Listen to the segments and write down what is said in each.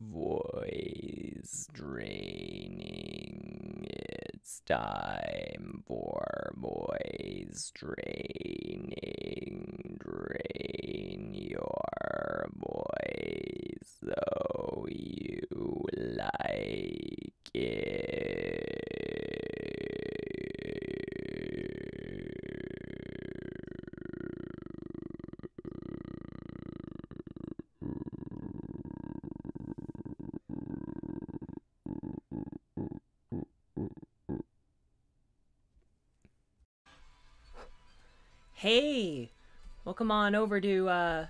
Voice draining. It's time for voice draining. Drain your voice so you like it. Hey, welcome on over to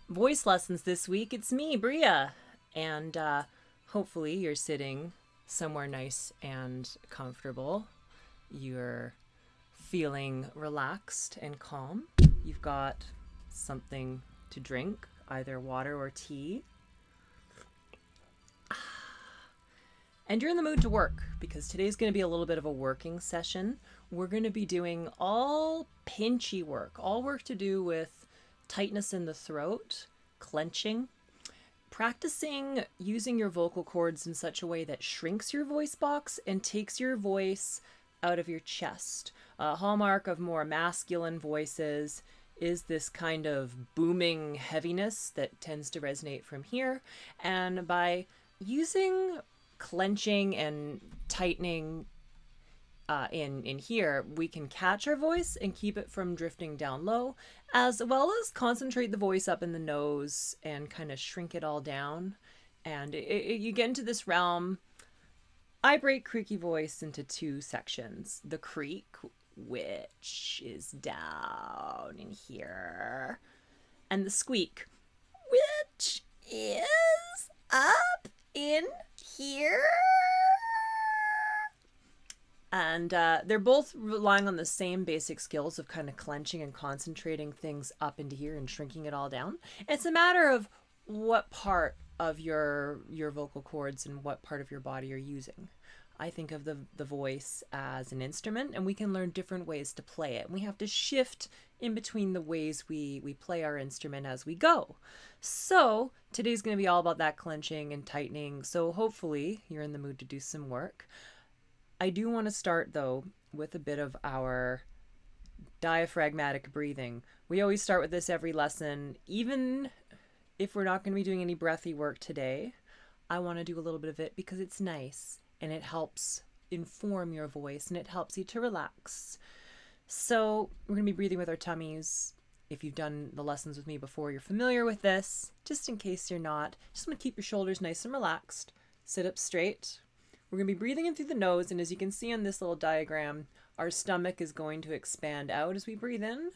voice lessons this week. It's me, Bria, and hopefully you're sitting somewhere nice and comfortable. You're feeling relaxed and calm. You've got something to drink, either water or tea. And you're in the mood to work because today's going to be a little bit of a working session. We're going to be doing all pinchy work, all work to do with tightness in the throat, clenching, practicing using your vocal cords in such a way that shrinks your voice box and takes your voice out of your chest. A hallmark of more masculine voices is this kind of booming heaviness that tends to resonate from here. And by using clenching and tightening in here, we can catch our voice and keep it from drifting down low, as well as concentrate the voice up in the nose and kind of shrink it all down. And you get into this realm. I break creaky voice into two sections. The creak, which is down in here, and the squeak, which is up in here. And they're both relying on the same basic skills of kind of clenching and concentrating things up into here and shrinking it all down. It's a matter of what part of your vocal cords and what part of your body you're using. I think of the voice as an instrument, and we can learn different ways to play it. And we have to shift in between the ways we play our instrument as we go. So today's going to be all about that clenching and tightening. So hopefully you're in the mood to do some work. I do want to start, though, with a bit of our diaphragmatic breathing. We always start with this every lesson. Even if we're not going to be doing any breathy work today, I want to do a little bit of it because it's nice and it helps inform your voice and it helps you to relax. So we're going to be breathing with our tummies. If you've done the lessons with me before, you're familiar with this. Just in case you're not, just want to keep your shoulders nice and relaxed. Sit up straight. We're going to be breathing in through the nose, and as you can see on this little diagram, our stomach is going to expand out as we breathe in.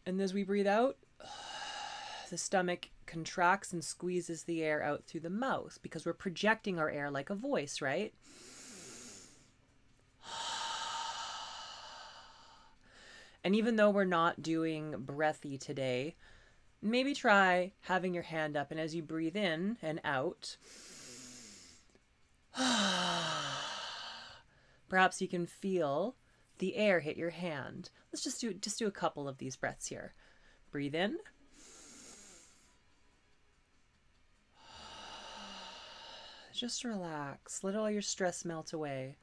And as we breathe out, the stomach contracts and squeezes the air out through the mouth because we're projecting our air like a voice, right? And even though we're not doing breathy today, maybe try having your hand up, and as you breathe in and out, perhaps you can feel the air hit your hand. Let's just do a couple of these breaths here. Breathe in. Just relax. Let all your stress melt away.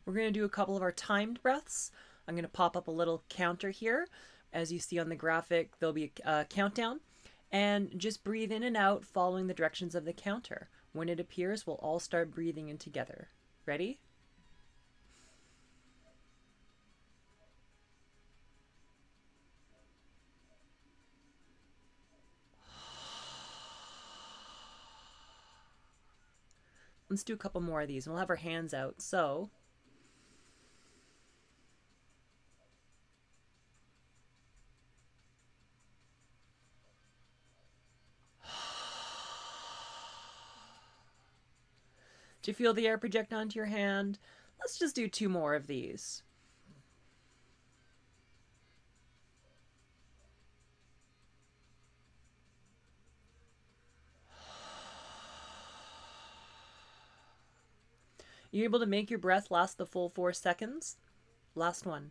We're going to do a couple of our timed breaths. I'm going to pop up a little counter here. As you see on the graphic, there'll be a countdown. And just breathe in and out following the directions of the counter. When it appears, we'll all start breathing in together. Ready? Let's do a couple more of these. We'll have our hands out. So do you feel the air project onto your hand? Let's just do two more of these. You able to make your breath last the full 4 seconds? Last one.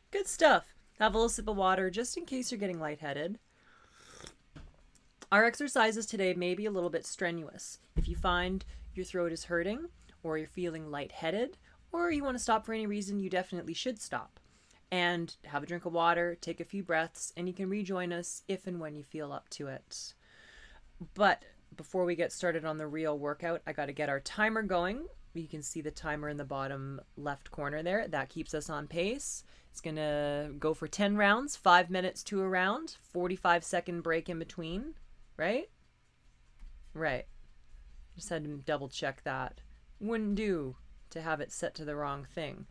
Good stuff. Have a little sip of water just in case you're getting lightheaded. Our exercises today may be a little bit strenuous. If you find your throat is hurting, or you're feeling lightheaded, or you want to stop for any reason, you definitely should stop. And have a drink of water, take a few breaths, and you can rejoin us if and when you feel up to it. But before we get started on the real workout, I got to get our timer going. You can see the timer in the bottom left corner there. That keeps us on pace. It's going to go for 10 rounds, 5 minutes to a round, 45-second break in between. Right? Right. Just had to double check that. Wouldn't do to have it set to the wrong thing.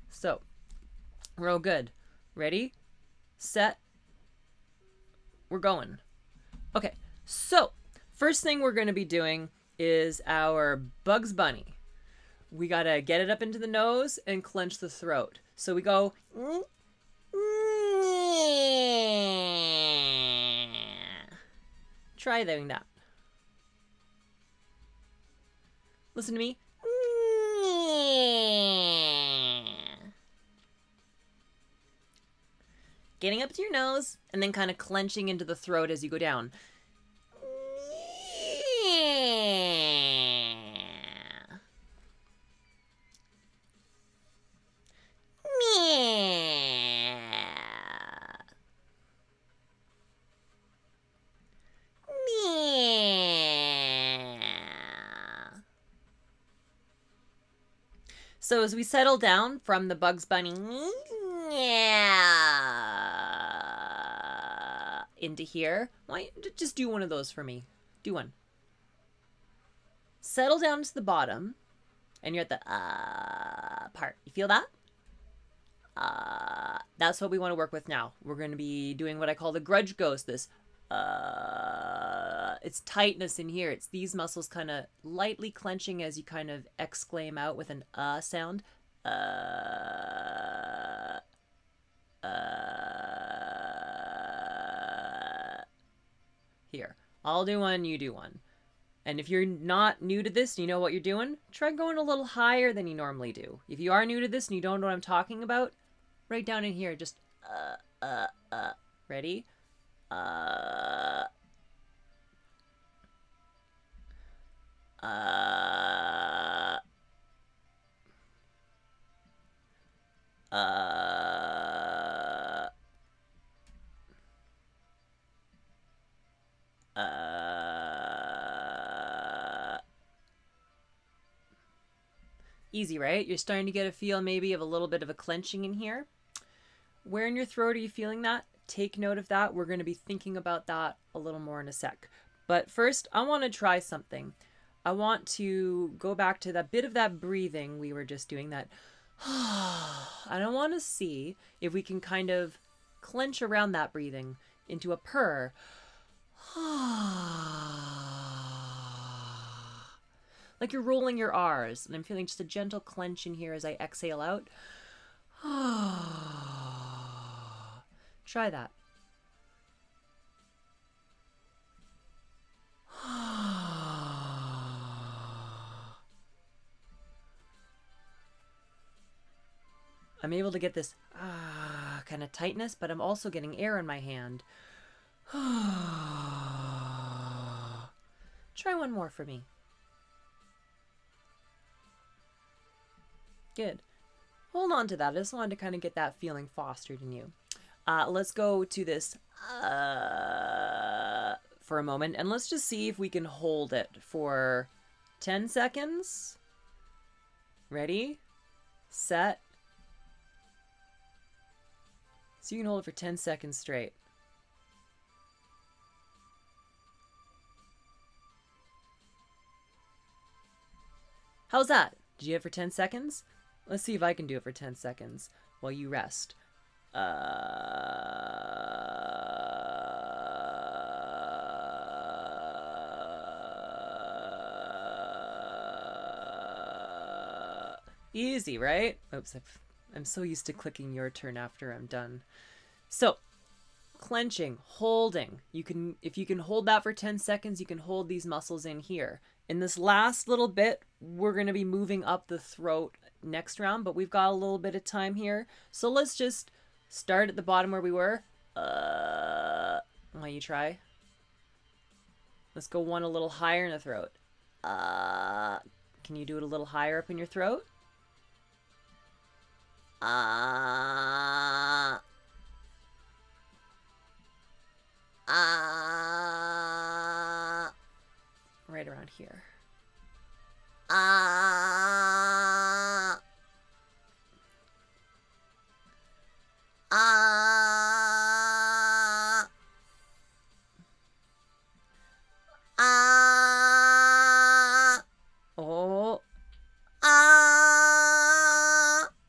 So, we're all good. Ready? Set. We're going. Okay, so first thing we're going to be doing is our Bugs Bunny. We got to get it up into the nose and clench the throat. So we go... Try doing that. Listen to me. Getting up to your nose and then kind of clenching into the throat as you go down. So as we settle down from the Bugs Bunny into here, why just do one of those for me? Do one. Settle down to the bottom, and you're at the part. You feel that? That's what we want to work with now. We're going to be doing what I call the Grudge ghost. This it's tightness in here. It's these muscles kind of lightly clenching as you kind of exclaim out with an sound. Here, I'll do one, you do one. And if you're not new to this and you know what you're doing, try going a little higher than you normally do. If you are new to this and you don't know what I'm talking about, right down in here, just ready? Easy, right? You're starting to get a feel maybe of a little bit of a clenching in here. Where in your throat are you feeling that? Take note of that. We're going to be thinking about that a little more in a sec. But first, I want to try something. I want to go back to that bit of that breathing we were just doing, that I don't want to see if we can kind of clench around that breathing into a purr. Like you're rolling your R's, and I'm feeling just a gentle clench in here as I exhale out. Try that. I'm able to get this kind of tightness, but I'm also getting air in my hand. Try one more for me. Good. Hold on to that. I just wanted to kind of get that feeling fostered in you. Let's go to this for a moment, and let's just see if we can hold it for 10 seconds. Ready? Set. So you can hold it for 10 seconds straight. How's that? Did you have it for 10 seconds? Let's see if I can do it for 10 seconds while you rest. Easy, right? Oops, I'm so used to clicking your turn after I'm done. So, clenching, holding. If you can hold that for 10 seconds, you can hold these muscles in here. In this last little bit, we're going to be moving up the throat next round, but we've got a little bit of time here. So let's just start at the bottom where we were. Why you try? Let's go one a little higher in the throat. Can you do it a little higher up in your throat? Right around here. Oh.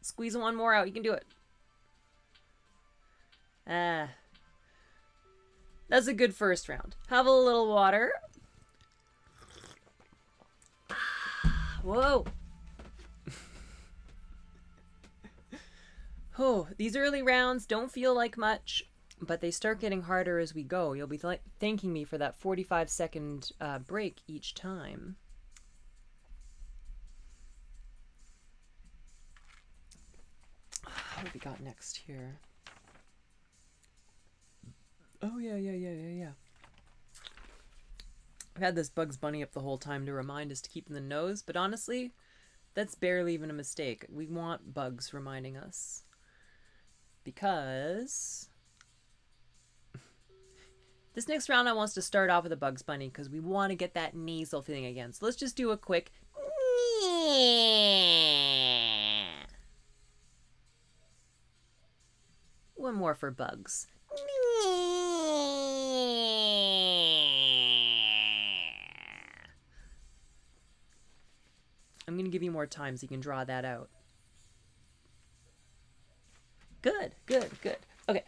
Squeeze one more out. You can do it. That's a good first round. Have a little water. Whoa. Oh, these early rounds don't feel like much, but they start getting harder as we go. You'll be thanking me for that 45-second break each time. What have we got next here? Oh, yeah. I've had this Bugs Bunny up the whole time to remind us to keep in the nose, but honestly, that's barely even a mistake. We want bugs reminding us. Because this next round I want us to start off with a Bugs Bunny because we want to get that nasal feeling again. So let's just do a quick one more for bugs. I'm going to give you more time so you can draw that out. Good. Okay.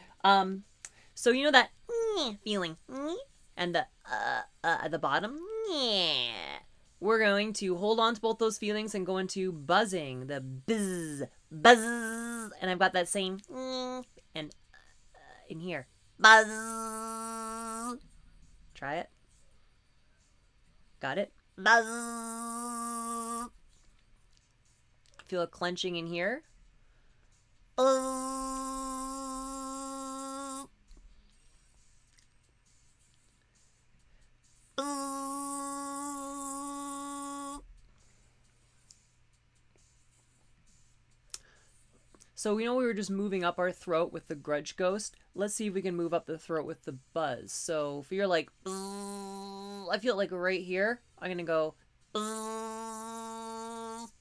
So you know that feeling and the at the bottom? We're going to hold on to both those feelings and go into buzzing, the buzz, and I've got that same and in here. Buzz. Try it. Got it? Buzz. Feel a clenching in here. So we know we were just moving up our throat with the Grudge Ghost. Let's see if we can move up the throat with the buzz. So if you're like, I feel like right here, I'm going to go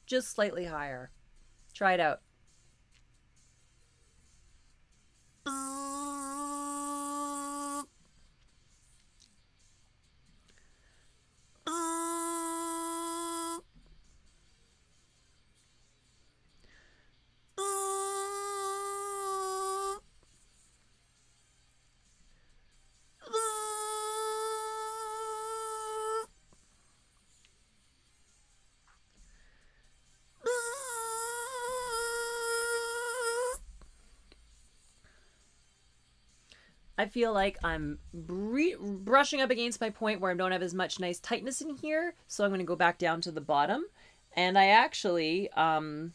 just slightly higher. Try it out. I feel like I'm brushing up against my point where I don't have as much nice tightness in here. So I'm going to go back down to the bottom. And I actually want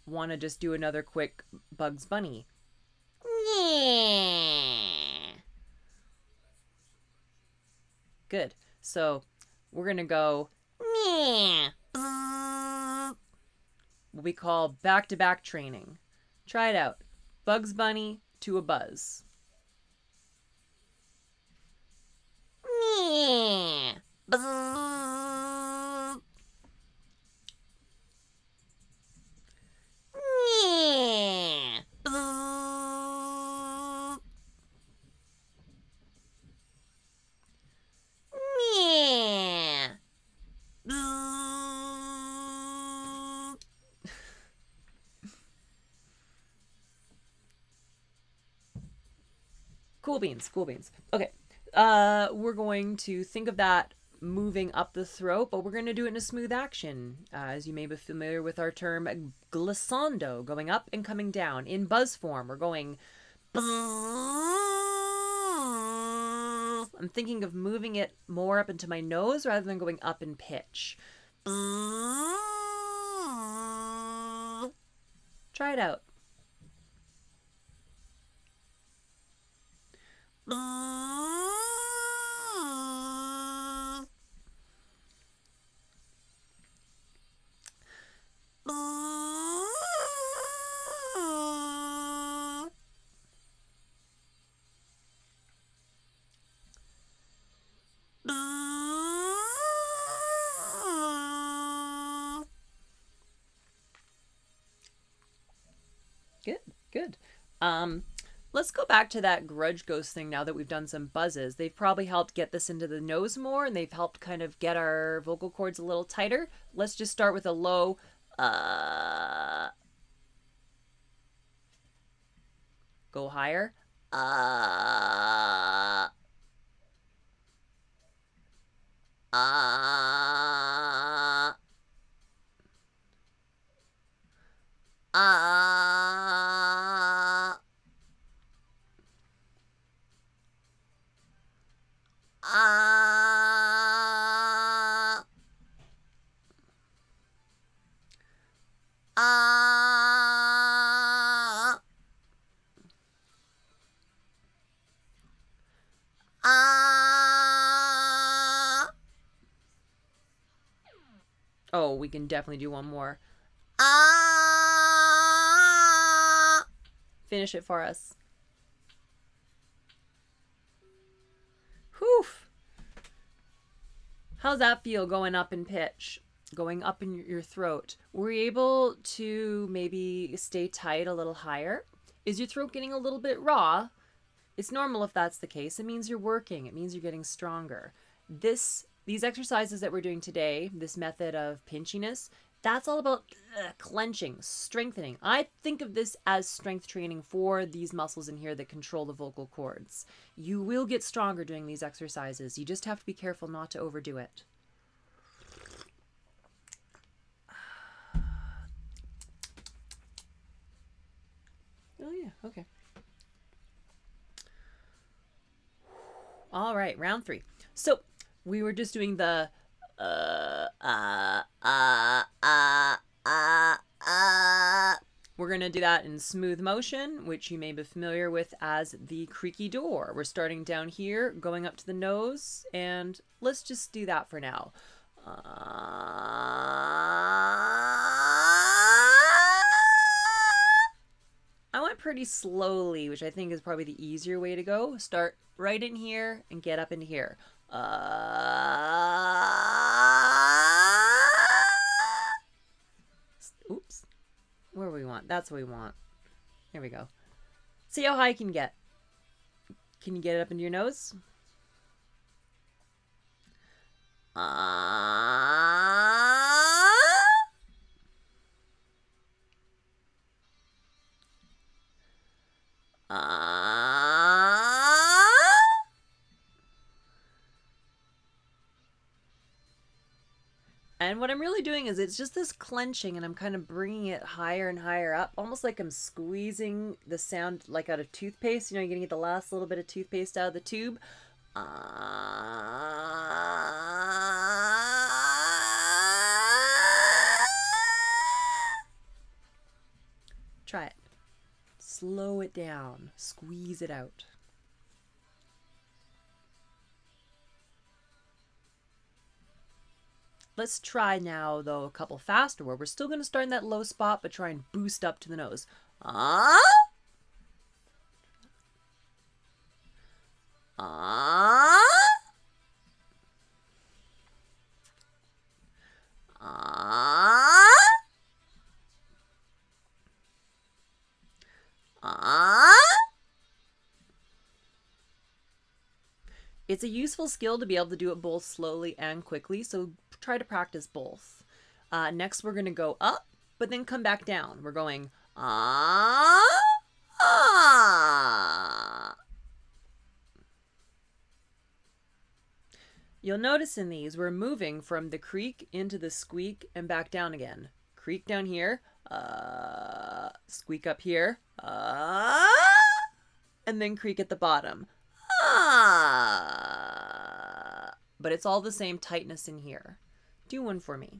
to just do another quick Bugs Bunny. Good. So we're going to go what we call back-to-back training. Try it out. Bugs Bunny to a buzz. Cool beans, cool beans. Okay. We're going to think of that moving up the throat, but we're going to do it in a smooth action. As you may be familiar with our term glissando, going up and coming down. In buzz form, we're going... I'm thinking of moving it more up into my nose rather than going up in pitch. Try it out. Good, good. Let's go back to that grudge ghost thing now that we've done some buzzes. They've probably helped get this into the nose more, and they've helped kind of get our vocal cords a little tighter. Let's just start with a low go higher. Oh, we can definitely do one more. Finish it for us. Whew. How's that feel going up in pitch? Going up in your throat? Were you able to maybe stay tight a little higher? Is your throat getting a little bit raw? It's normal if that's the case. It means you're working. It means you're getting stronger. These exercises that we're doing today, this method of pinchiness, that's all about clenching, strengthening. I think of this as strength training for these muscles in here that control the vocal cords. You will get stronger doing these exercises. You just have to be careful not to overdo it. Oh yeah, okay. All right, round 3. So we were just doing the we're going to do that in smooth motion, which you may be familiar with as the creaky door. We're starting down here, going up to the nose, and let's just do that for now. I went pretty slowly, which I think is probably the easier way to go. Start right in here and get up into here. Oops. Where we want? That's what we want. There we go. See how high you can get. Can you get it up into your nose? And what I'm really doing is it's just this clenching, and I'm kind of bringing it higher and higher up, almost like I'm squeezing the sound like out of toothpaste. You know, you're going to get the last little bit of toothpaste out of the tube. Try it. Slow it down. Squeeze it out. Let's try now, though, a couple faster, where we're still going to start in that low spot, but try and boost up to the nose. It's a useful skill to be able to do it both slowly and quickly, so try to practice both. Next, we're going to go up, but then come back down. We're going You'll notice in these, we're moving from the creak into the squeak and back down again. Creak down here, squeak up here, and then creak at the bottom. But it's all the same tightness in here. Do one for me.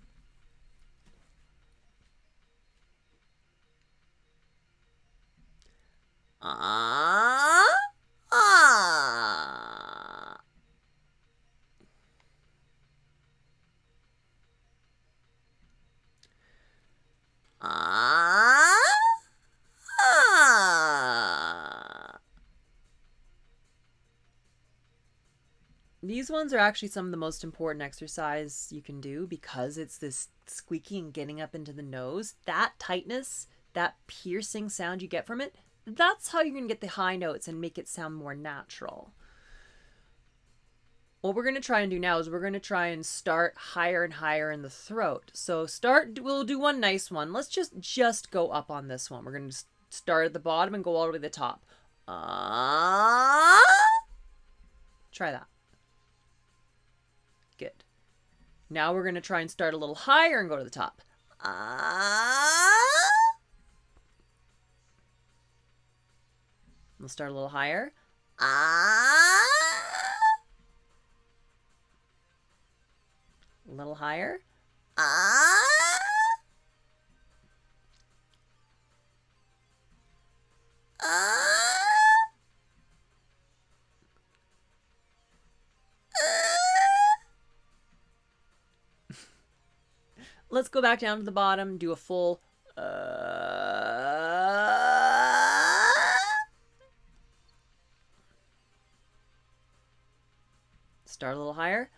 These ones are actually some of the most important exercise you can do because it's this squeaky and getting up into the nose. That tightness, that piercing sound you get from it, that's how you're going to get the high notes and make it sound more natural. What we're going to try and do now is we're going to try and start higher and higher in the throat. So we'll do one nice one. Let's just go up on this one. We're going to start at the bottom and go all the way to the top. Try that. Good. Now we're going to try and start a little higher and go to the top. We'll start a little higher. A little higher. Let's go back down to the bottom, do a full start a little higher.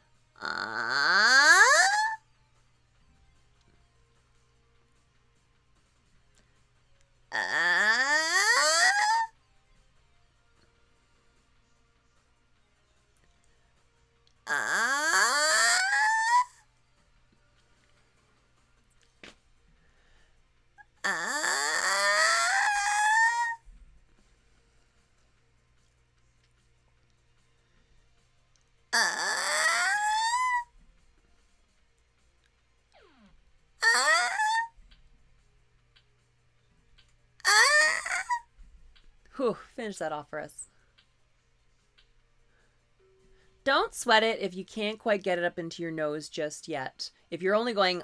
Whew, finish that off for us. Don't sweat it if you can't quite get it up into your nose just yet. If you're only going,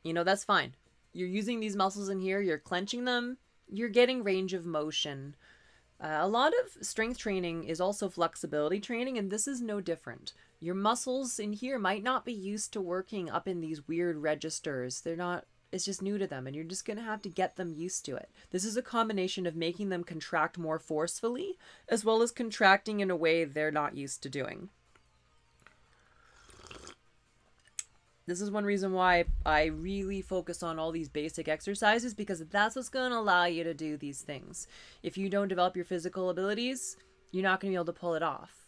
you know, that's fine. You're using these muscles in here, you're clenching them, you're getting range of motion. A lot of strength training is also flexibility training, and this is no different. Your muscles in here might not be used to working up in these weird registers. It's just new to them, and you're just going to have to get them used to it. This is a combination of making them contract more forcefully, as well as contracting in a way they're not used to doing. This is one reason why I really focus on all these basic exercises, because that's what's going to allow you to do these things. If you don't develop your physical abilities, you're not going to be able to pull it off.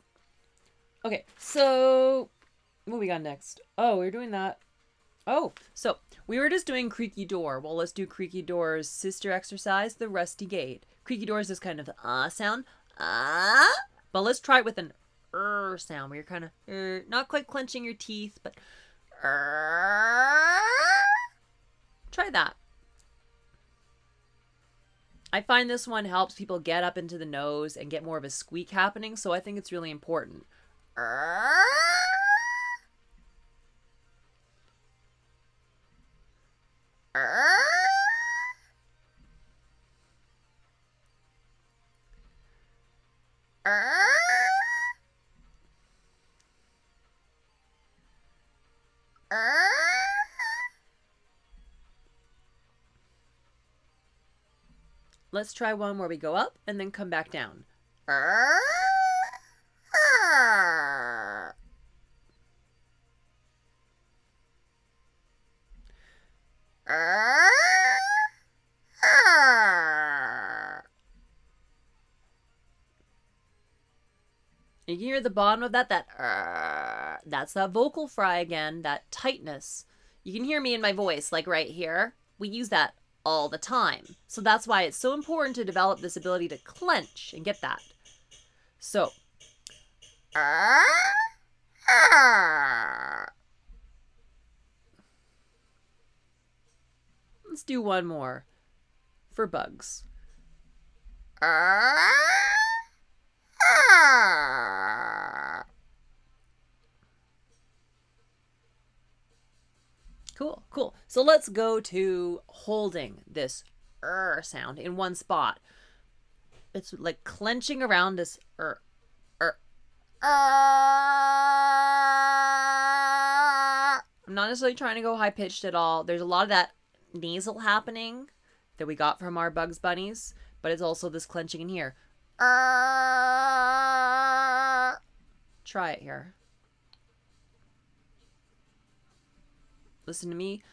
Okay, so what we got next? Oh, we're doing that. Oh, so we were just doing creaky door. Well, let's do creaky door's sister exercise, the rusty gate. Creaky door is this kind of sound. But let's try it with an sound where you're kind of not quite clenching your teeth, but try that. I find this one helps people get up into the nose and get more of a squeak happening, so I think it's really important. Let's try one where we go up and then come back down. You can hear the bottom of that's that vocal fry again, that tightness. You can hear me in my voice, like right here. We use that all the time. So that's why it's so important to develop this ability to clench and get that. So Let's do one more for bugs. Cool, cool. So let's go to holding this sound in one spot. It's like clenching around this I'm not necessarily trying to go high pitched at all. There's a lot of that nasal happening that we got from our Bugs Bunnies, but it's also this clenching in here. Try it here. Listen to me.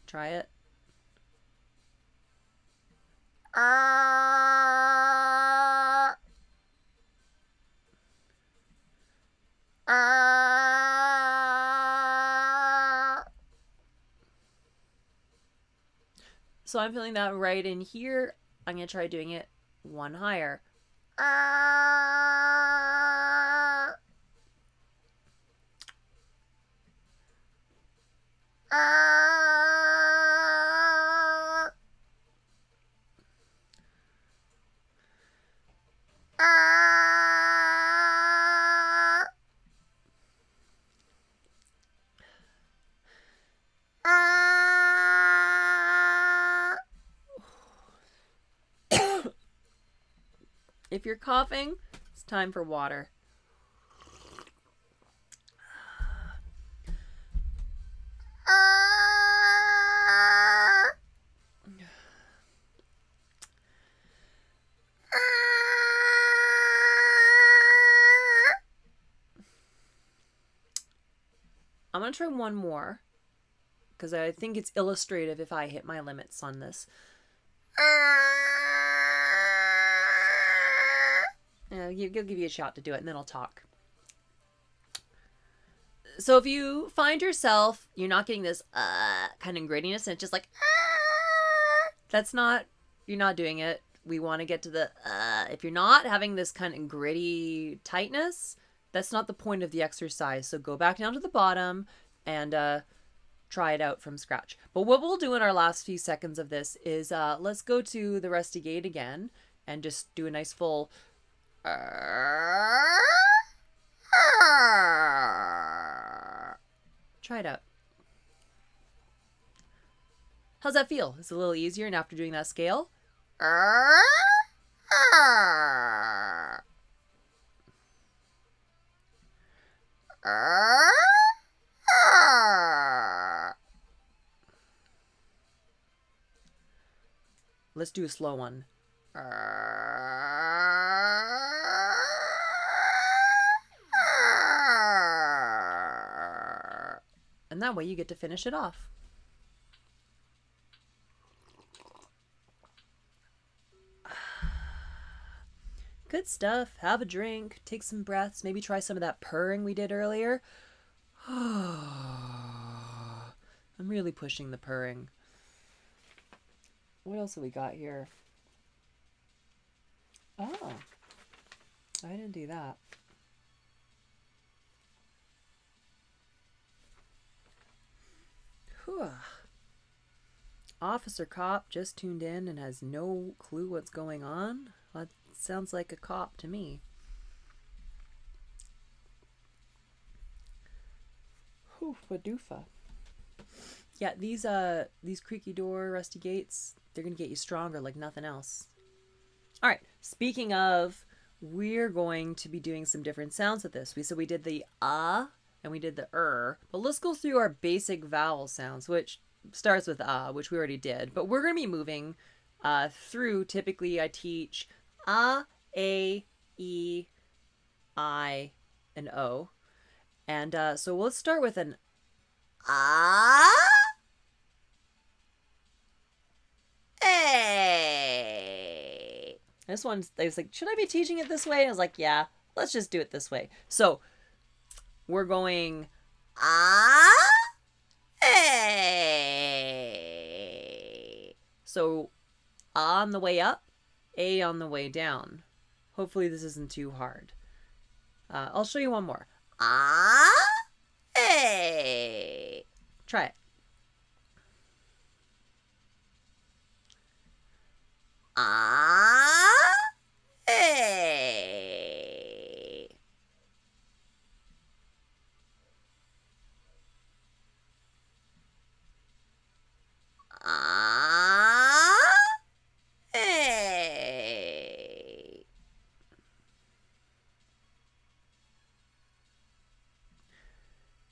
Try it. So I'm feeling that right in here. I'm going to try doing it one higher. If you're coughing, it's time for water. I'm going to try one more because I think it's illustrative if I hit my limits on this. I'll give you a shot to do it and then I'll talk. So if you find yourself, you're not getting this kind of grittiness and it's just like, that's not, you're not doing it. We want to get to the, if you're not having this kind of gritty tightness, that's not the point of the exercise. So go back down to the bottom and try it out from scratch. But what we'll do in our last few seconds of this is let's go to the rusty gate again and just do a nice full try it out. How's that feel? Is it a little easier and after doing that scale? Let's do a slow one. And that way you get to finish it off. Good stuff. Have a drink, take some breaths, maybe try some of that purring we did earlier. I'm really pushing the purring. What else have we got here? Oh, I didn't do that. Whew. Officer cop just tuned in and has no clue what's going on. That sounds like a cop to me. Whew, Wadoofa. Yeah, these creaky door, rusty gates, they're gonna get you stronger like nothing else. All right, speaking of, we're going to be doing some different sounds with this. So we did the and we did the but let's go through our basic vowel sounds, which starts with which we already did. But we're going to be moving through, typically I teach a, e, I, and o. And so let's start with an a. This one, I was like, should I be teaching it this way? I was like, yeah, let's just do it this way. So we're going a. So on the way up, a on the way down. Hopefully this isn't too hard. I'll show you one more. Hey. Try it. Hey. Hey.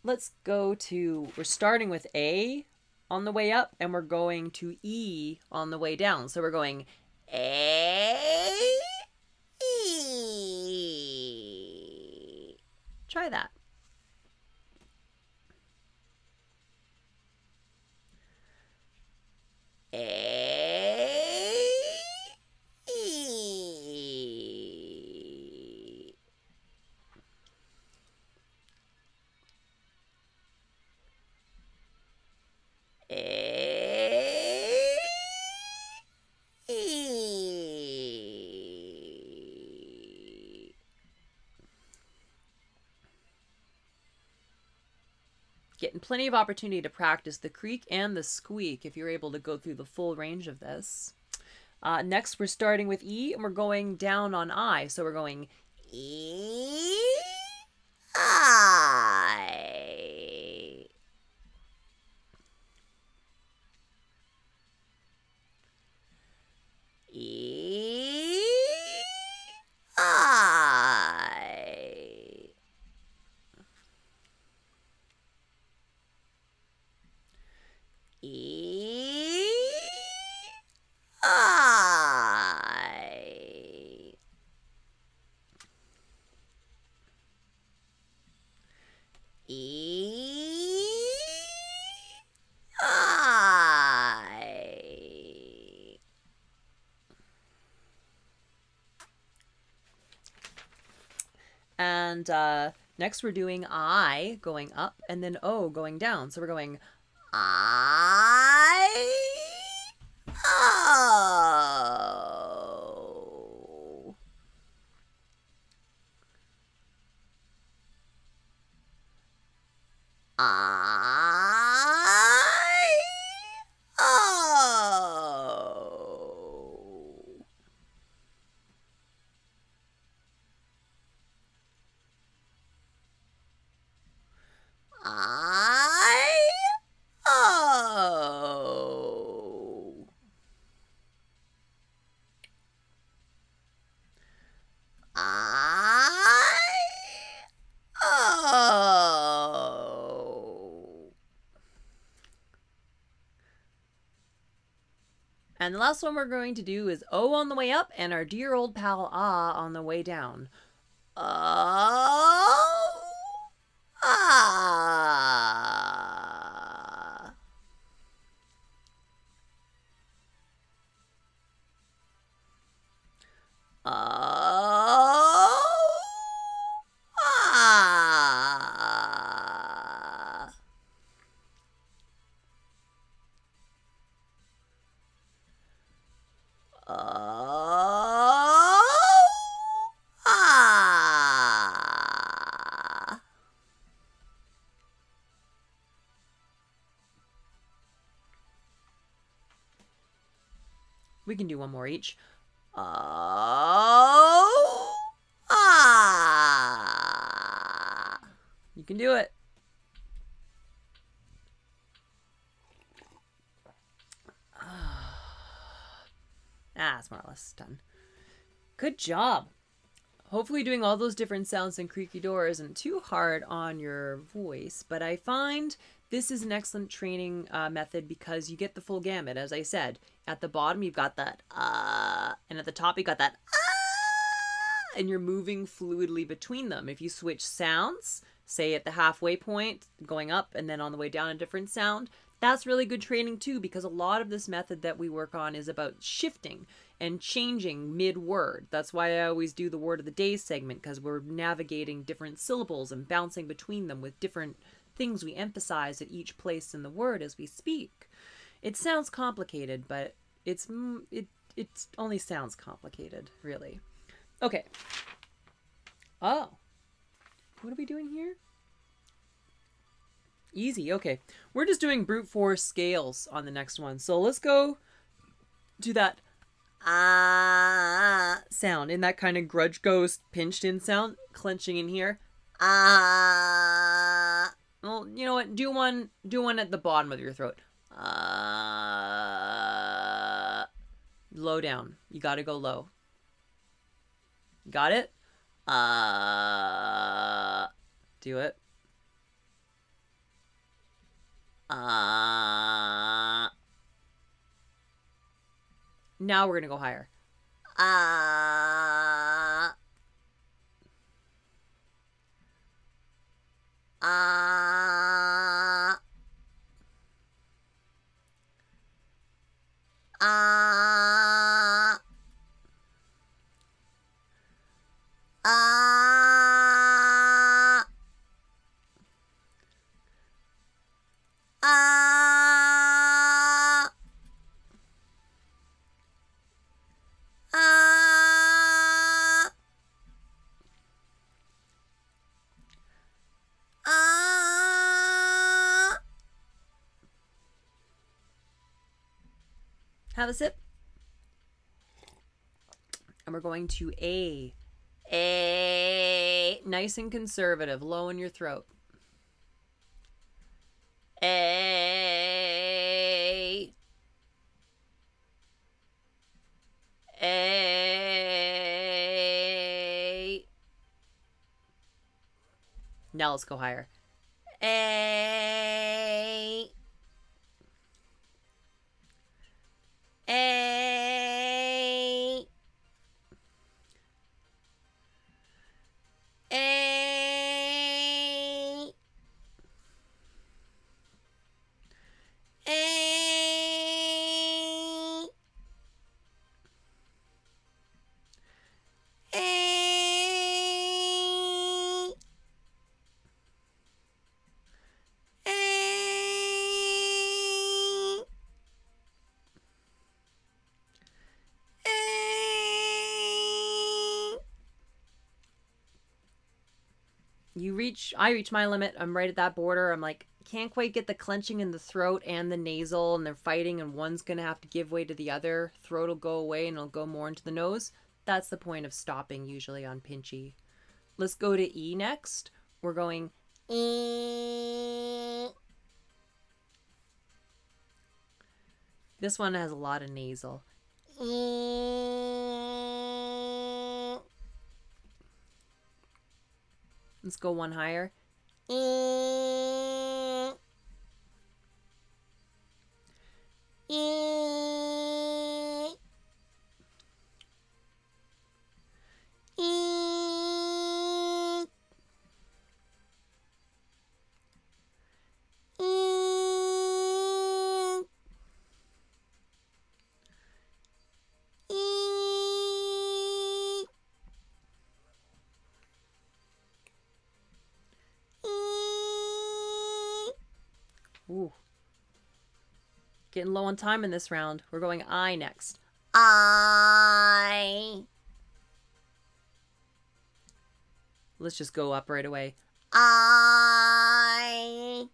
Let's go to, we're starting with A on the way up, and we're going to E on the way down. So we're going A, E. Try that. A, E. A, E. Getting plenty of opportunity to practice the creak and the squeak if you're able to go through the full range of this. Next, we're starting with E, and we're going down on I. So we're going E, I. E, I. E, I. E, I. And next we're doing I going up and then O going down. So we're going I, O. I, O. I, O. I, O. And the last one we're going to do is O on the way up and our dear old pal Ah on the way down. Oh, ah. Oh, ah. Oh, ah. We can do one more each. Oh, ah. You can do it. It's more or less done. Good job. Hopefully doing all those different sounds in creaky door isn't too hard on your voice, but I find this is an excellent training method because you get the full gamut. As I said, at the bottom you've got that and at the top you got that and you're moving fluidly between them. If you switch sounds, say at the halfway point, going up and then on the way down a different sound, that's really good training too, because a lot of this method that we work on is about shifting and changing mid-word. That's why I always do the word of the day segment, because we're navigating different syllables and bouncing between them with different things we emphasize at each place in the word as we speak. It sounds complicated, but it only sounds complicated, really. Okay. Oh. What are we doing here? Easy. Okay. We're just doing brute force scales on the next one. So let's go do that ah sound in that kind of grudge ghost pinched in sound, clenching in here. Ah. Well, you know what? Do one at the bottom of your throat. Low down. You got to go low. Got it? Do it. Now we're gonna go higher. Have a sip. And we're going to A. A. Nice and conservative. Low in your throat. A. A. Now let's go higher. A. A. A. A. A. I reach my limit. I'm right at that border. I'm like, can't quite get the clenching in the throat and the nasal, and they're fighting, and one's gonna have to give way to the other. Throat will go away and it'll go more into the nose. That's the point of stopping usually on Pinchy. Let's go to E next. We're going E. This one has a lot of nasal. E. Let's go one higher. E. E. E. E. E. Ooh. Getting low on time in this round. We're going I next. I. Let's just go up right away. I.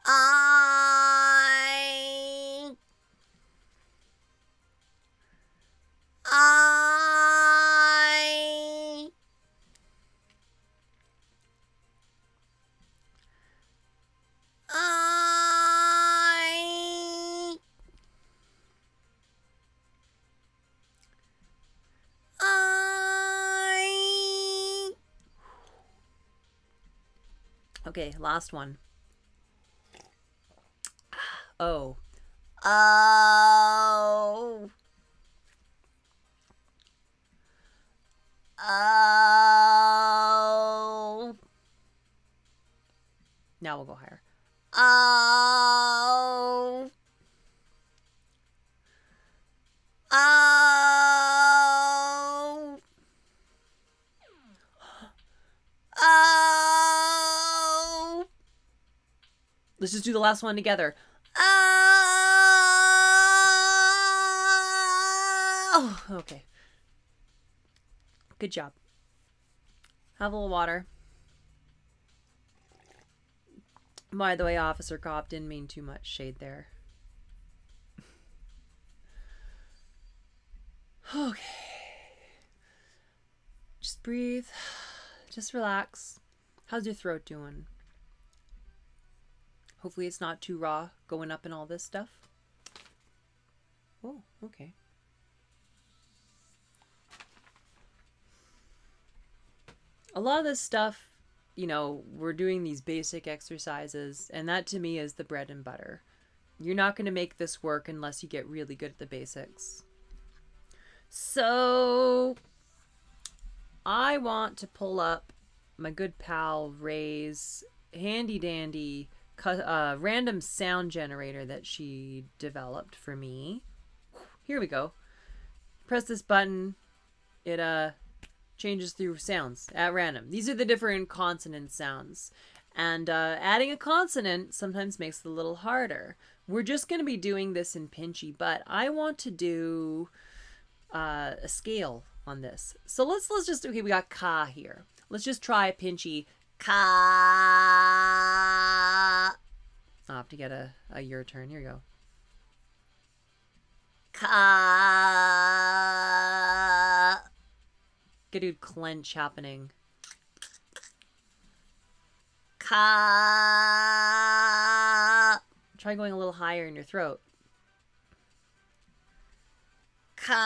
I. I. I. I. Okay, last one. Oh. Oh. Oh. Now we'll go higher. Oh. Oh. Oh. Let's just do the last one together. Oh. Oh, okay. Good job. Have a little water. By the way, Officer Cop, didn't mean too much shade there. Okay. Just breathe. Just relax. How's your throat doing? Hopefully it's not too raw going up in all this stuff. Oh, okay. A lot of this stuff, you know, we're doing these basic exercises, and that to me is the bread and butter. You're not going to make this work unless you get really good at the basics. So I want to pull up my good pal Ray's handy dandy random sound generator that she developed for me. Here we go. Press this button. It changes through sounds at random. These are the different consonant sounds. And adding a consonant sometimes makes it a little harder. We're just going to be doing this in Pinchy, but I want to do a scale on this. So let's just, okay, we got ka here. Let's just try Pinchy. Ka. I'll have to get a your turn. Here you go. Ka. Get a clench happening. Ka. Try going a little higher in your throat. Ka.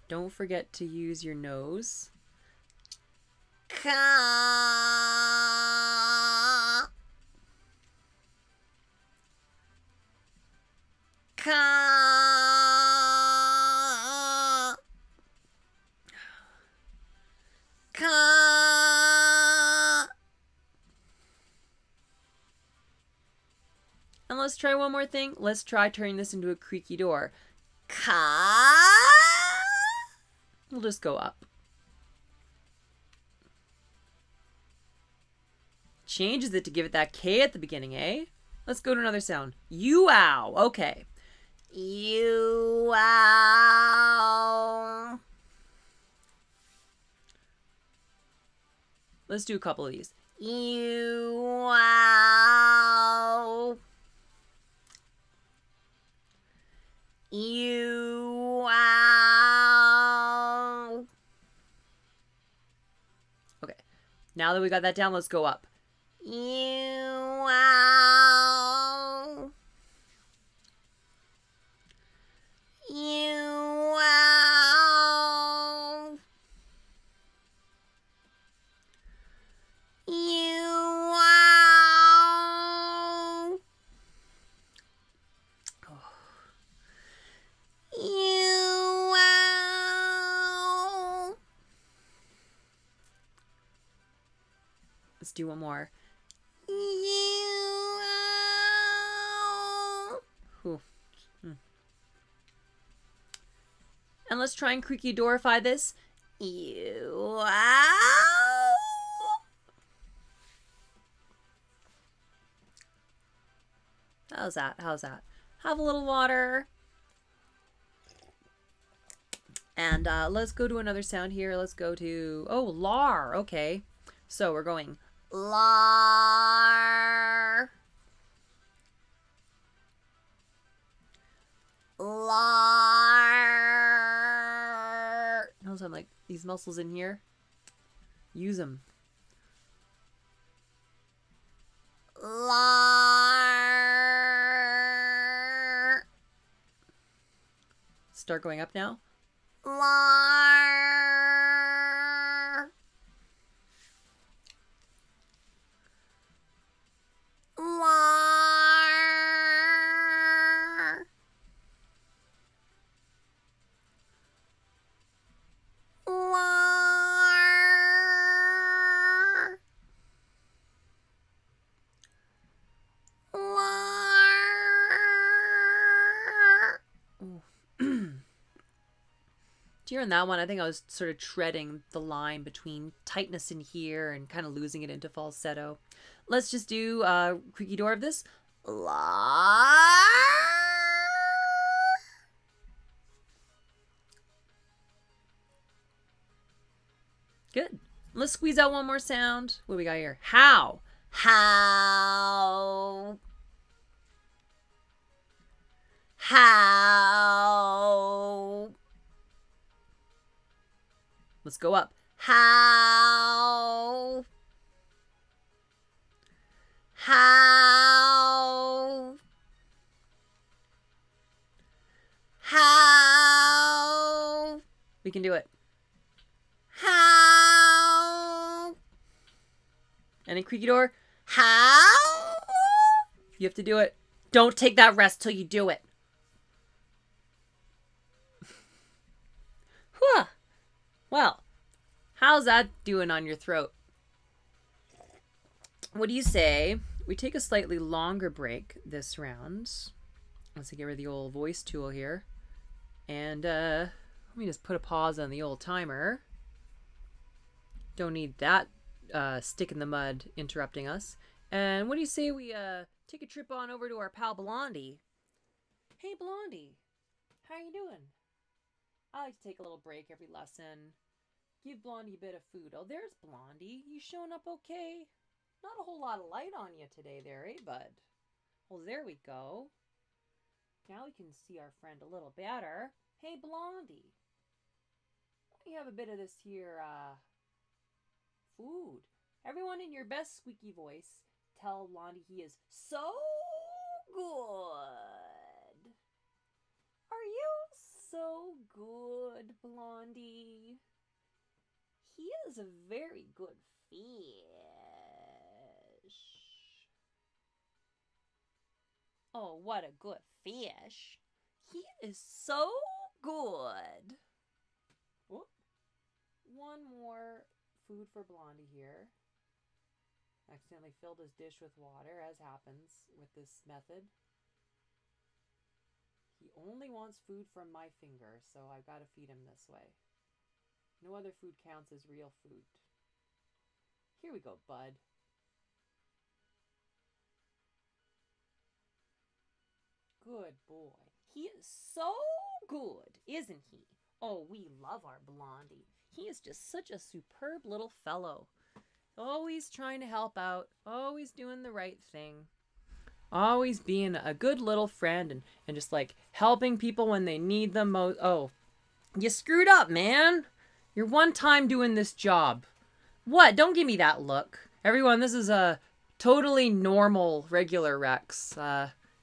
Don't forget to use your nose. Ka. Ka. Ka. And let's try one more thing. Let's try turning this into a creaky door. Ka. We'll just go up. Changes it to give it that K at the beginning, eh? Let's go to another sound. You-ow. Okay. You-ow. Let's do a couple of these. You-ow. You-ow. Okay. Now that we got that down, let's go up. You-ow. You-ow. You-ow. Oh. You-ow. Let's do one more. Ooh. And let's try and creaky doorify this. How's that? How's that? Have a little water. And let's go to another sound here. Let's go to, oh, lar. Okay. So we're going lar. Lar. Notice I'm like, these muscles in here, use them. Lar. Start going up now. Lar. Lar. Lar. Lar. During that one, I think I was sort of treading the line between tightness in here and kind of losing it into falsetto. Let's just do creaky door of this. La. Good. Let's squeeze out one more sound. What do we got here? How. How. How. Let's go up. How. How. How. We can do it. How. Any creaky door? How. You have to do it. Don't take that rest till you do it. Whew. Well, how's that doing on your throat? What do you say we take a slightly longer break this round? Let's get rid of the old voice tool here. And let me just put a pause on the old timer. Don't need that stick in the mud interrupting us. And what do you say we take a trip on over to our pal Blondie? Hey Blondie, how you doing? I like to take a little break every lesson. Give Blondie a bit of food. Oh, there's Blondie. You showing up okay? Not a whole lot of light on you today there, eh, bud? Well, there we go. Now we can see our friend a little better. Hey, Blondie. Let me have a bit of this here, food. Everyone in your best squeaky voice, tell Blondie he is so good. Are you so good, Blondie? He is a very good fish. Oh, what a good fish. He is so good. Whoop. One more food for Blondie here. Accidentally filled his dish with water, as happens with this method. He only wants food from my finger, so I've got to feed him this way. No other food counts as real food. Here we go, bud. Good boy. He is so good, isn't he? Oh, we love our Blondie. He is just such a superb little fellow. Always trying to help out. Always doing the right thing. Always being a good little friend and just like helping people when they need them most. Oh, you screwed up, man. You're one time doing this job. What? Don't give me that look. Everyone, this is a totally normal, regular Rex.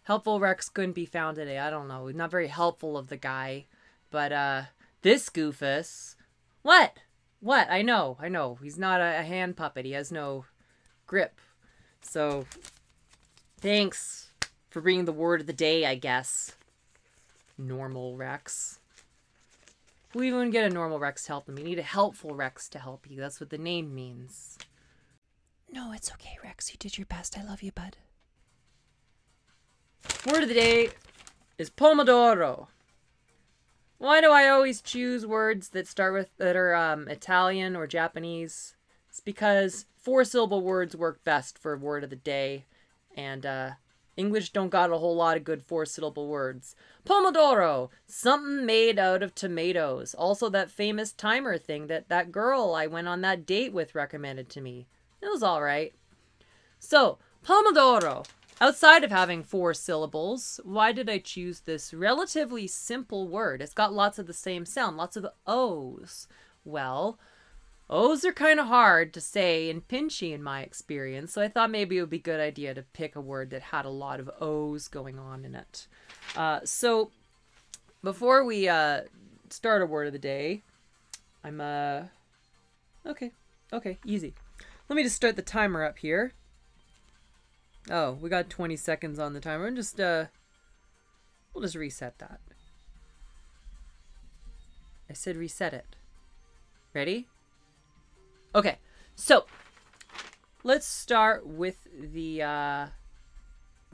Helpful Rex couldn't be found today. I don't know. Not very helpful of the guy. But, this goofus. What? What? I know. He's not a hand puppet. He has no grip. So, thanks for bringing the word of the day, I guess. Normal Rex. We wouldn't get a normal Rex to help them. You need a helpful Rex to help you. That's what the name means. No, it's okay, Rex. You did your best. I love you, bud. Word of the day is pomodoro. Why do I always choose words that are Italian or Japanese? It's because 4-syllable words work best for word of the day, and English don't got a whole lot of good 4-syllable words. Pomodoro, something made out of tomatoes. Also that famous timer thing that girl I went on that date with recommended to me. It was all right. So, pomodoro. Outside of having 4 syllables, why did I choose this relatively simple word? It's got lots of the same sound, lots of O's. Well, O's are kind of hard to say in Pinchy in my experience, so I thought maybe it would be a good idea to pick a word that had a lot of O's going on in it. So, before we start a word of the day, okay, easy. Let me just start the timer up here. Oh, we got 20 seconds on the timer. And just, we'll just reset that. I said reset it. Ready? Okay, so let's start with the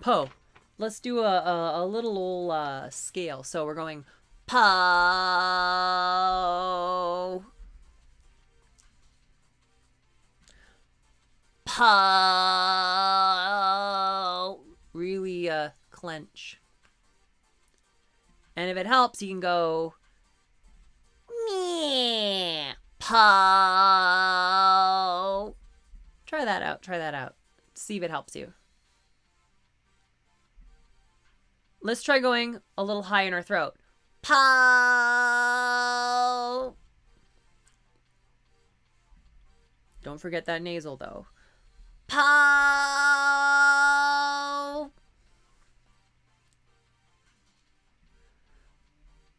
po. Let's do a little old scale. So we're going po. Po. really clench. And if it helps, you can go meh, pow. Try that out. Try that out. See if it helps you. Let's try going a little high in our throat. Pow. Don't forget that nasal though. Pow.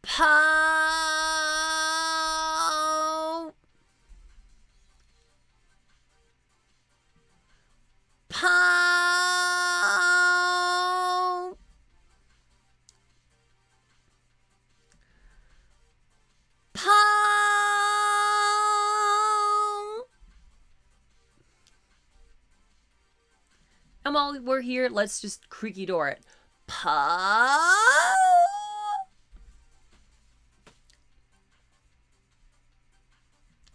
Pow. Pow. Pow. And while we're here, let's just creaky door it. Pow.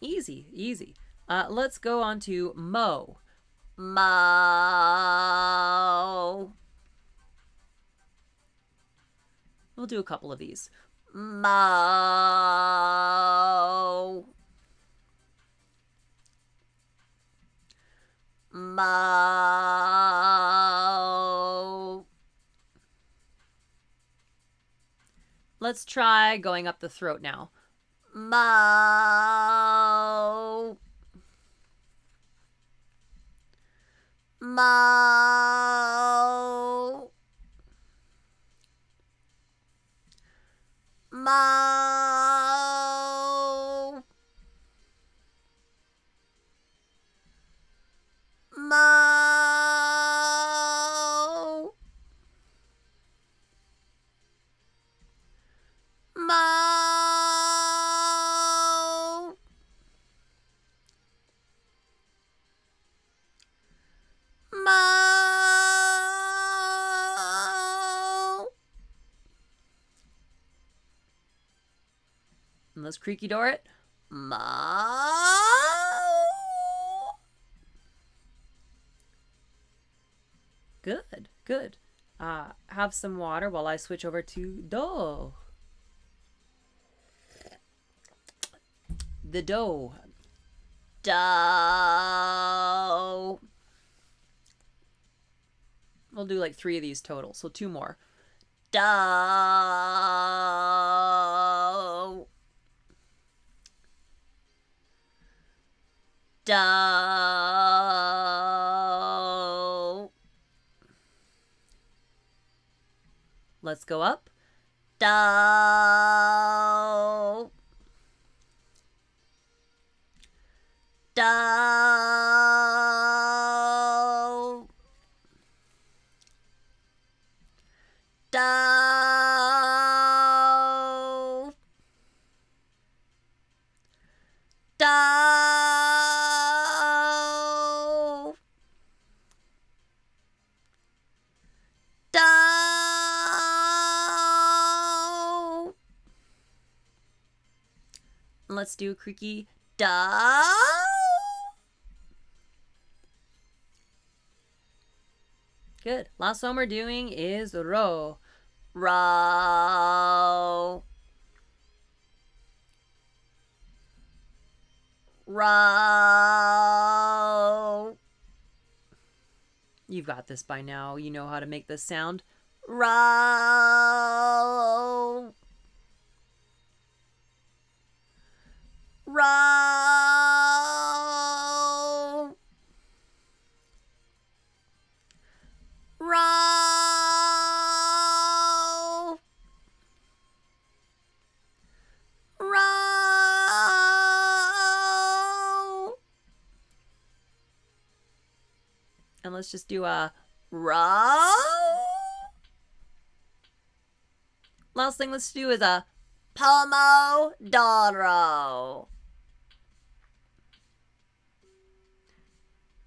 Easy, easy. Let's go on to mo. Mo. We'll do a couple of these. Mo. Mo. Let's try going up the throat now. Mo. Mo. Mo. Mo. Mo. Mo. And let's creaky door it. Mo. Good, good. Have some water while I switch over to do. The do. Do. We'll do like 3 of these total, so 2 more. Do. Do. Let's go up. Do. Do. Do. Do. Do. Let's do a creaky do. Good. Last one we're doing is ro. Ro. Ro. You've got this by now. You know how to make this sound. Ro. Ro. Ro. Ro. And let's just do a ro. Last thing let's do is a pomodoro.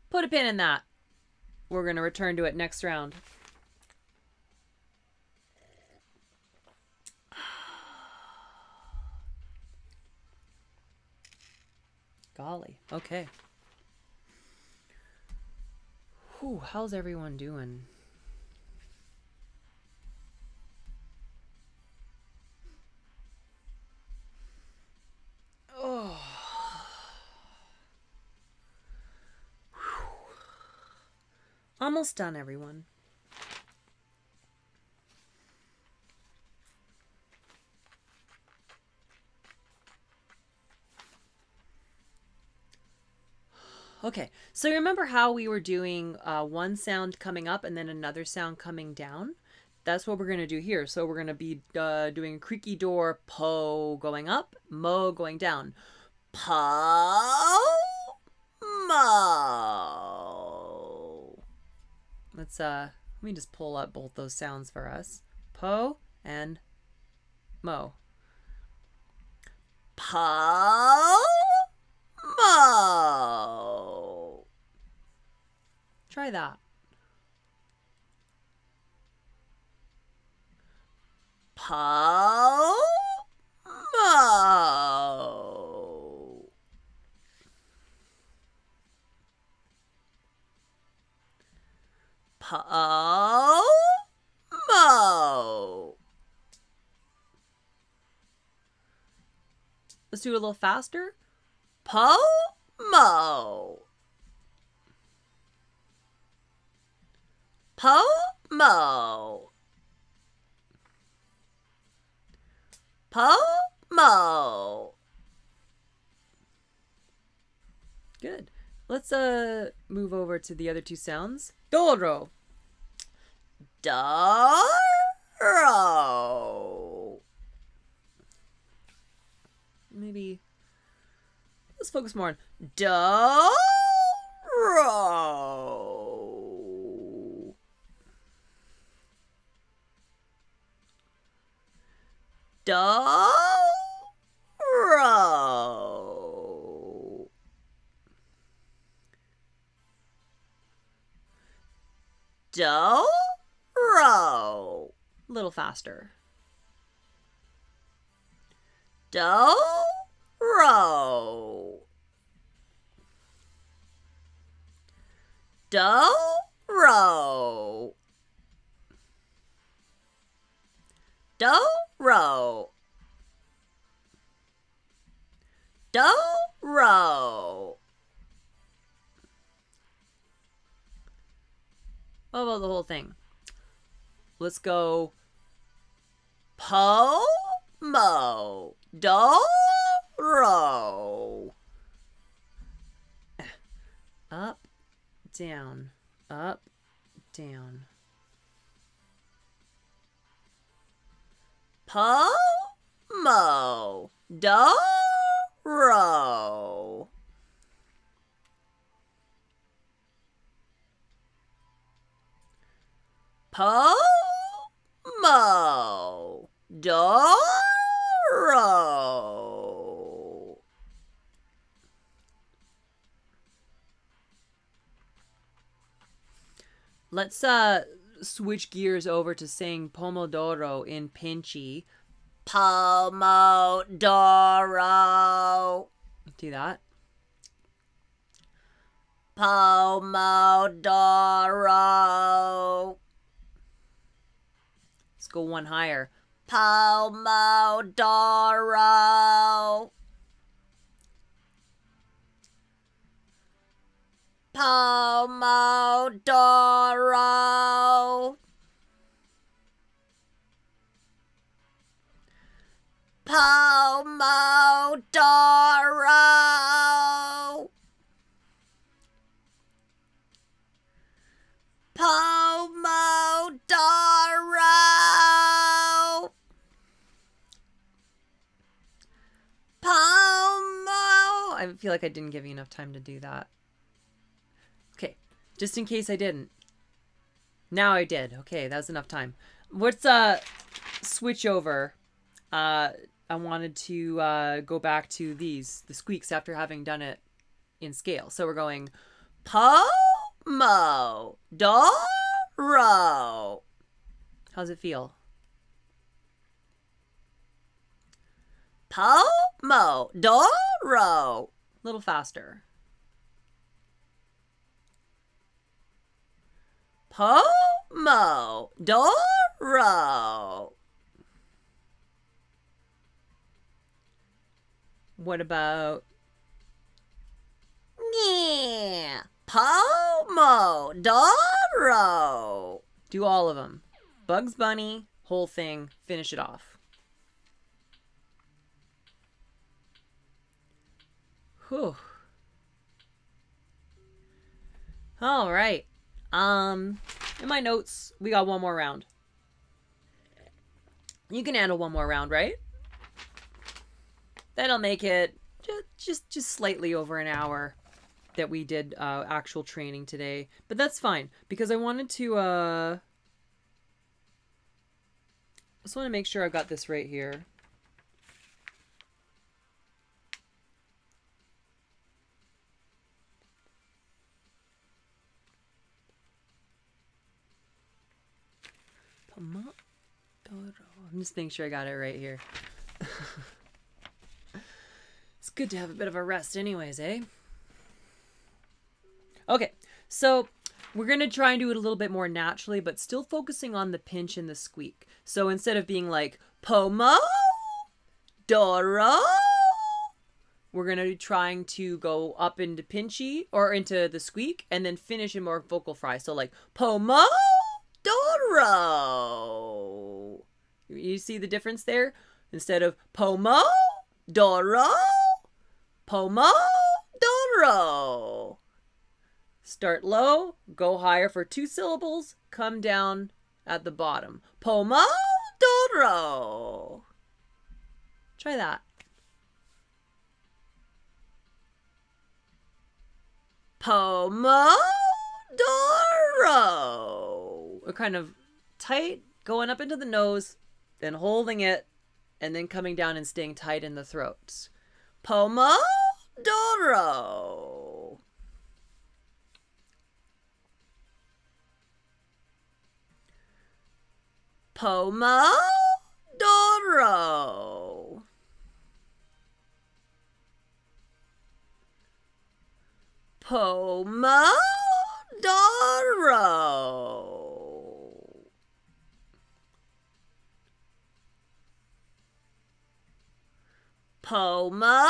Put a pin in that. We're going to return to it next round. Golly. Okay. Whew, how's everyone doing? Almost done, everyone. Okay, so remember how we were doing one sound coming up and then another sound coming down? That's what we're going to do here. So we're going to be doing creaky door, po going up, mo going down. Po, mo. Let me just pull up both those sounds for us. Po and mo. Po, mo. Try that. Po, mo. Po, mo. Let's do it a little faster. Po, mo. Po, mo. Po, mo. Good. Let's move over to the other two sounds. Doro. Doro. Maybe let's focus more on Doro. Doro. Do, ro. A little faster. Do, ro. Do, ro. Do, ro. Do, ro. What about the whole thing? Let's go po, mo, do, ro. Up, down, up, down. Po, mo, do, ro. Po, mo, do, ro. Let's switch gears over to saying pomodoro in Pinchy. Pomodoro. Do that. Pomodoro. Let's go one higher. Pomodoro. Pomodoro. Pomodoro. Pomodoro. I feel like I didn't give you enough time to do that. Okay, just in case I didn't. Now I did. Okay, that was enough time. Let's switch over. I wanted to go back to the squeaks after having done it in scale. So we're going po, mo, do, ro. How's it feel? Po, mo, do, ro. A little faster. Po, mo, do, ro. What about yeah? Po, mo, do, Pomodoro. Do all of them. Bugs Bunny, whole thing, finish it off. Whew. All right. In my notes, we got one more round. You can handle one more round, right? That'll make it just slightly over an hour that we did actual training today. But that's fine, because I wanted to I just want to make sure I've got this right here. I'm just making sure I got it right here. It's good to have a bit of a rest anyways, eh? Okay, so we're going to try and do it a little bit more naturally, but still focusing on the pinch and the squeak. So instead of being like, Pomodoro, we're going to be trying to go up into pinchy or into the squeak and then finish in more vocal fry. So like, Pomodoro. You see the difference there? Instead of Pomodoro, Pomodoro. Start low, go higher for 2 syllables, come down at the bottom. Pomodoro. Try that. Pomodoro. We're kind of tight, going up into the nose, then holding it, and then coming down and staying tight in the throat. Pomodoro. Pomodoro. Pomodoro. Pomodoro.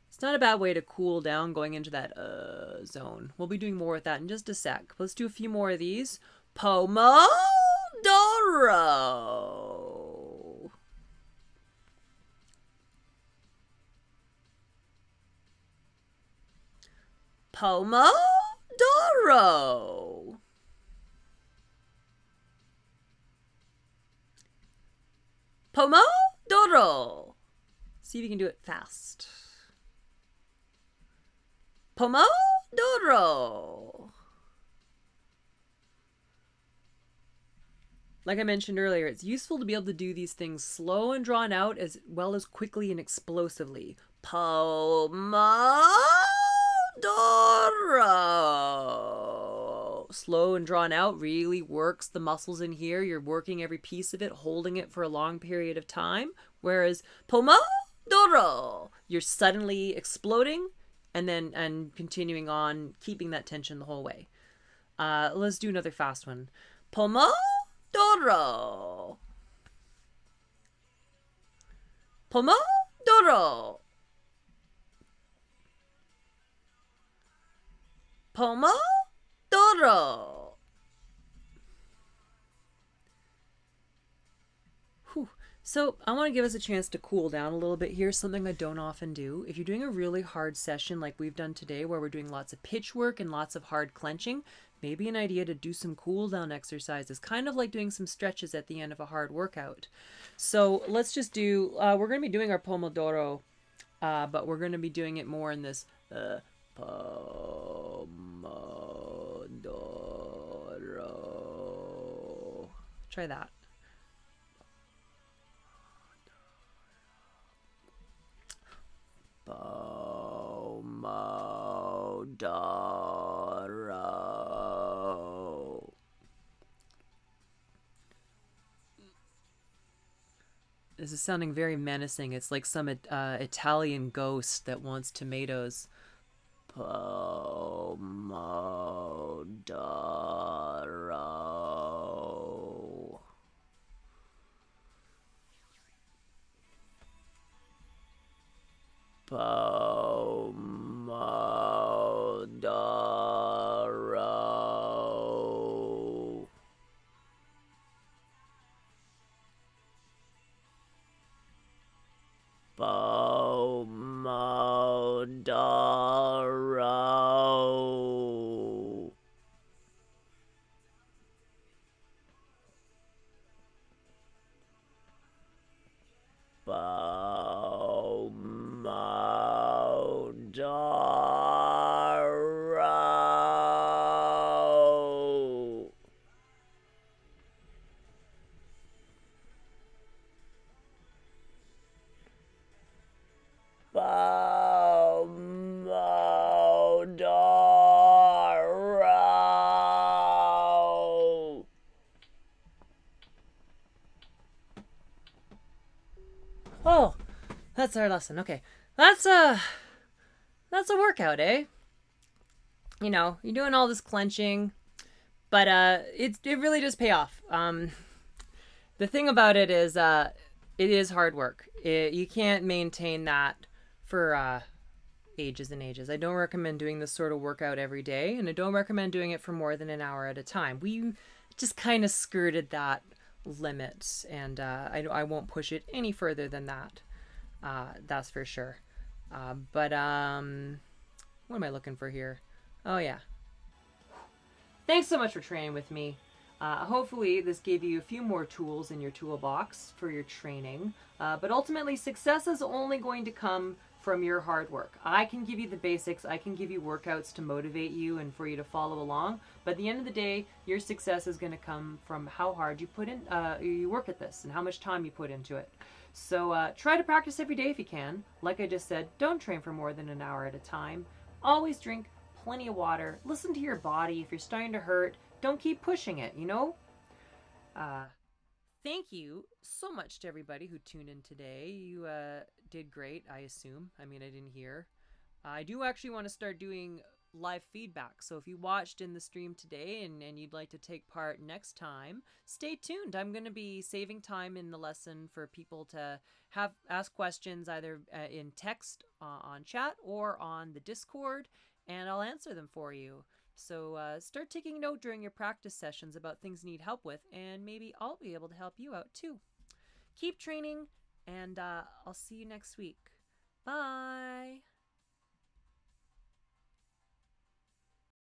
It's not a bad way to cool down going into that zone. We'll be doing more with that in just a sec. Let's do a few more of these. Pomodoro. Pomodoro. Pomodoro. See if you can do it fast. Pomodoro. Like I mentioned earlier, it's useful to be able to do these things slow and drawn out as well as quickly and explosively. Pomodoro. Slow and drawn out really works the muscles in here. You're working every piece of it, holding it for a long period of time. Whereas Pomodoro, you're suddenly exploding and continuing on, keeping that tension the whole way. Let's do another fast one. Pomodoro. Pomodoro. Pomodoro. Whew. So I want to give us a chance to cool down a little bit here, something I don't often do. If you're doing a really hard session like we've done today, where we're doing lots of pitch work and lots of hard clenching, maybe an idea to do some cool down exercises, kind of like doing some stretches at the end of a hard workout. So let's just do, we're going to be doing our Pomodoro, but we're going to be doing it more in this Pomodoro. Try that. Pomodoro. This is sounding very menacing. It's like some Italian ghost that wants tomatoes. Pomodoro. Pomodoro. Pomodoro. Pomodoro. Pomodoro. Oh, that's our lesson. Okay. That's a workout, eh? You know, you're doing all this clenching, but it really does pay off. The thing about it is hard work. You can't maintain that for ages and ages. I don't recommend doing this sort of workout every day, and I don't recommend doing it for more than an hour at a time. We just kind of skirted that limit, and I won't push it any further than that. That's for sure. But what am I looking for here? Oh yeah. Thanks so much for training with me. Hopefully this gave you a few more tools in your toolbox for your training. But ultimately, success is only going to come from your hard work. I can give you the basics. I can give you workouts to motivate you and for you to follow along. But at the end of the day, your success is going to come from how hard you put in, you work at this and how much time you put into it. So try to practice every day if you can. Like I just said, don't train for more than an hour at a time. Always drink plenty of water. Listen to your body. If you're starting to hurt, don't keep pushing it, you know? Thank you so much to everybody who tuned in today. You did great, I assume. I mean, I didn't hear. I do actually want to start doing live feedback. So if you watched in the stream today and you'd like to take part next time, stay tuned. I'm going to be saving time in the lesson for people to ask questions either in text on chat or on the Discord, and I'll answer them for you. So start taking note during your practice sessions about things you need help with, and maybe I'll be able to help you out too. Keep training, and I'll see you next week. Bye!